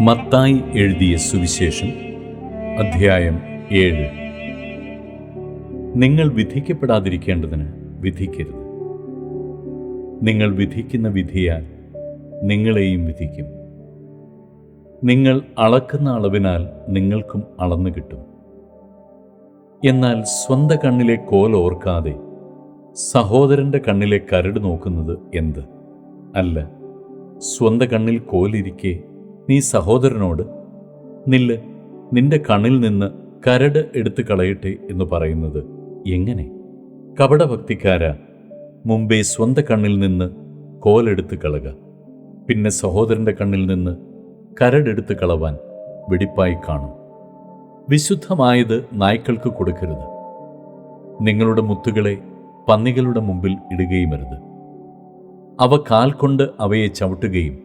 മത്തായി എഴുതിയ സുവിശേഷം അധ്യായം 7. നിങ്ങൾ വിധിക്കപ്പെടാതിരിക്കേണ്ടതിന് വിധിക്കരുത്. നിങ്ങൾ വിധിക്കുന്ന വിധിയാൽ നിങ്ങളെയും വിധിക്കും. നിങ്ങൾ അളക്കുന്ന അളവിനാൽ നിങ്ങൾക്കും അളന്നു കിട്ടും. എന്നാൽ സ്വന്തം കണ്ണിലെ കോൽ ഓർക്കാതെ സഹോദരൻ്റെ കണ്ണിലെ കരട് നോക്കുന്നത് എന്ത്? അല്ല, സ്വന്തം കണ്ണിൽ കോലിരിക്കെ നീ സഹോദരനോട് നില്ല്, നിന്റെ കണ്ണിൽ നിന്ന് കരട് എടുത്തു കളയട്ടെ എന്ന് പറയുന്നത് എങ്ങനെ? കപടഭക്തിക്കാരാ, മുമ്പേ സ്വന്തം കണ്ണിൽ നിന്ന് കോലെടുത്ത് കളക, പിന്നെ സഹോദരൻ്റെ കണ്ണിൽ നിന്ന് കരടെടുത്ത് കളവാൻ വെടിപ്പായി കാണും. വിശുദ്ധമായത് നായ്ക്കൾക്ക് കൊടുക്കരുത്. നിങ്ങളുടെ മുത്തുകളെ പന്നികളുടെ മുമ്പിൽ ഇടുകയുമരുത്. അവ കാൽ കൊണ്ട് അവയെ ചവിട്ടുകയും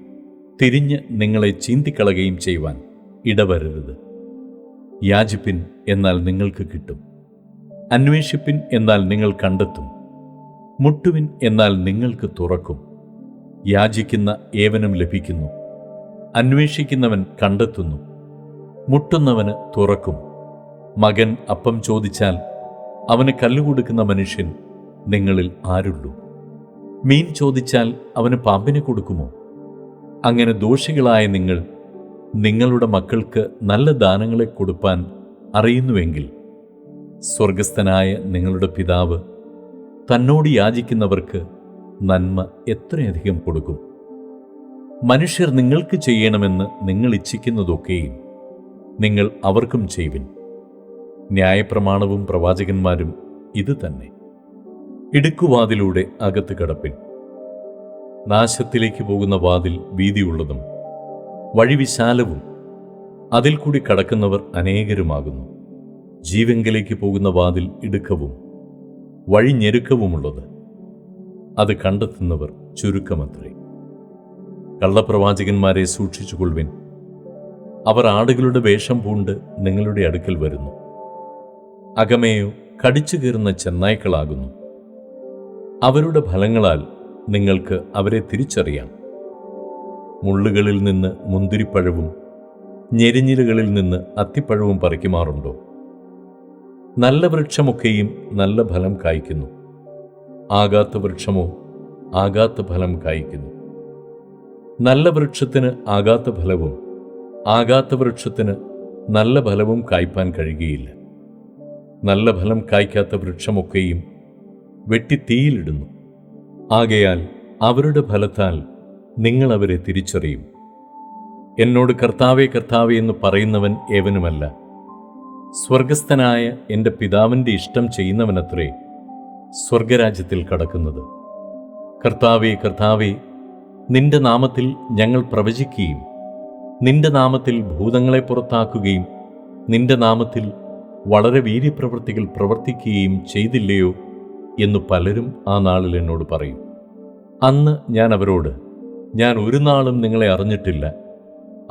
തിരിഞ്ഞ് നിങ്ങളെ ചീന്തിക്കളയുകയും ചെയ്യുവാൻ ഇടവരരുത്. യാചിപ്പിൻ, എന്നാൽ നിങ്ങൾക്ക് കിട്ടും. അന്വേഷിപ്പിൻ, എന്നാൽ നിങ്ങൾ കണ്ടെത്തും. മുട്ടുവിൻ, എന്നാൽ നിങ്ങൾക്ക് തുറക്കും. യാചിക്കുന്ന ഏവനും ലഭിക്കുന്നു, അന്വേഷിക്കുന്നവൻ കണ്ടെത്തുന്നു, മുട്ടുന്നവന് തുറക്കും. മകൻ അപ്പം ചോദിച്ചാൽ അവന് കല്ല് കൊടുക്കുന്ന മനുഷ്യൻ നിങ്ങളിൽ ആരുള്ളൂ? മീൻ ചോദിച്ചാൽ അവന് പാമ്പിനെ കൊടുക്കുമോ? അങ്ങനെ ദോഷികളായ നിങ്ങൾ നിങ്ങളുടെ മക്കൾക്ക് നല്ല ദാനങ്ങളെ കൊടുപ്പാൻ അറിയുന്നുവെങ്കിൽ സ്വർഗസ്ഥനായ നിങ്ങളുടെ പിതാവ് തന്നോട് യാചിക്കുന്നവർക്ക് നന്മ എത്രയധികം കൊടുക്കും. മനുഷ്യർ നിങ്ങൾക്ക് ചെയ്യണമെന്ന് നിങ്ങൾ ഇച്ഛിക്കുന്നതൊക്കെയും നിങ്ങൾ അവർക്കും ചെയ്യുവിൻ. ന്യായപ്രമാണവും പ്രവാചകന്മാരും ഇത് തന്നെ. ഇടുക്കുവാതിലൂടെ അകത്ത് കടപ്പിൻ. നാശത്തിലേക്ക് പോകുന്ന വാതിൽ വീതിയുള്ളതും വഴി വിശാലവും അതിൽ കൂടി കടക്കുന്നവർ അനേകരുമാകുന്നു. ജീവങ്കലേക്ക് പോകുന്ന വാതിൽ ഇടുക്കവും വഴി ഞെരുക്കവുമുള്ളത്, അത് കണ്ടെത്തുന്നവർ ചുരുക്കമത്രേ. കള്ളപ്രവാചകന്മാരെ സൂക്ഷിച്ചുകൊള്ളുവിൻ. അവർ ആടുകളുടെ വേഷം പൂണ്ട് നിങ്ങളുടെ അടുക്കൽ വരുന്നു. അകമേയോ കടിച്ചു കയറുന്ന ചെന്നായ്ക്കളാകുന്നു. അവരുടെ ഫലങ്ങളാൽ നിങ്ങൾക്ക് അവരെ തിരിച്ചറിയാം. മുള്ളുകളിൽ നിന്ന് മുന്തിരിപ്പഴവും ഞെരിഞ്ഞിലുകളിൽ നിന്ന് അത്തിപ്പഴവും പറിക്കുമാറുണ്ടോ? നല്ല വൃക്ഷമൊക്കെയും നല്ല ഫലം കായ്ക്കുന്നു. ആകാത്ത വൃക്ഷമോ ആകാത്ത ഫലം കായ്ക്കുന്നു. നല്ല വൃക്ഷത്തിന് ആകാത്ത ഫലവും ആകാത്ത വൃക്ഷത്തിന് നല്ല ഫലവും കായ്പാൻ കഴിയുകയില്ല. നല്ല ഫലം കായ്ക്കാത്ത വൃക്ഷമൊക്കെയും വെട്ടി തീയിലിടുന്നു. ആകയാൽ അവരുടെ ഫലത്താൽ നിങ്ങൾ അവരെ തിരിച്ചറിയും. എന്നോട് കർത്താവേ കർത്താവേ എന്ന് പറയുന്നവൻ ഏവനുമല്ല, സ്വർഗസ്ഥനായ എൻ്റെ പിതാവിൻ്റെ ഇഷ്ടം ചെയ്യുന്നവനത്രേ സ്വർഗരാജ്യത്തിൽ കടക്കുന്നത്. കർത്താവേ കർത്താവേ, നിന്റെ നാമത്തിൽ ഞങ്ങൾ പ്രവചിക്കുകയും നിന്റെ നാമത്തിൽ ഭൂതങ്ങളെ പുറത്താക്കുകയും നിന്റെ നാമത്തിൽ വളരെ വീര്യപ്രവൃത്തികൾ പ്രവർത്തിക്കുകയും ചെയ്തില്ലയോ എന്നു പലരും ആ നാളിൽ എന്നോട് പറയും. അന്ന് ഞാൻ അവരോട്, ഞാൻ ഒരു നാളും നിങ്ങളെ അറിഞ്ഞിട്ടില്ല,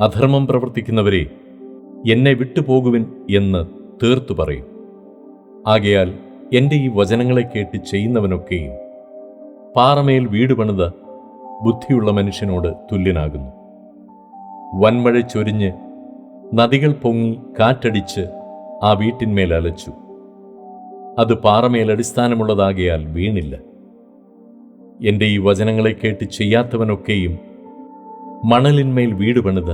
അധർമ്മം പ്രവർത്തിക്കുന്നവരെ എന്നെ വിട്ടുപോകുവിൻ എന്ന് തീർത്തു പറയും. ആകയാൽ എൻ്റെ ഈ വചനങ്ങളെ കേട്ട് ചെയ്യുന്നവനൊക്കെയും പാറമേൽ വീട് പണിത ബുദ്ധിയുള്ള മനുഷ്യനോട് തുല്യനാകുന്നു. വൻമഴ ചൊരിഞ്ഞ് നദികൾ പൊങ്ങി കാറ്റടിച്ച് ആ വീട്ടിന്മേൽ അലച്ചു. അത് പാറമേൽ അടിസ്ഥാനമുള്ളതാകയാൽ വീണില്ല. എൻ്റെ ഈ വചനങ്ങളെ കേട്ട് ചെയ്യാത്തവനൊക്കെയും മണലിന്മേൽ വീട് പണിത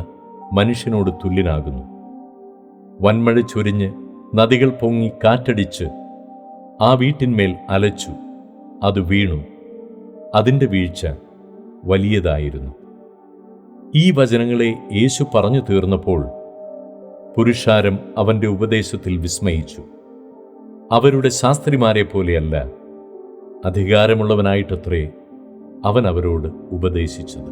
മനുഷ്യനോട് തുല്യനാകുന്നു. വൻമഴ ചൊരിഞ്ഞ് നദികൾ പൊങ്ങി കാറ്റടിച്ച് ആ വീട്ടിന്മേൽ അലച്ചു. അത് വീണു. അതിൻ്റെ വീഴ്ച വലിയതായിരുന്നു. ഈ വചനങ്ങളെ യേശു പറഞ്ഞു തീർന്നപ്പോൾ പുരുഷാരം അവൻ്റെ ഉപദേശത്തിൽ വിസ്മയിച്ചു. അവരുടെ ശാസ്ത്രിമാരെ പോലെയല്ല, അധികാരമുള്ളവനായിട്ടത്രേ അവൻ അവരോട് ഉപദേശിച്ചത്.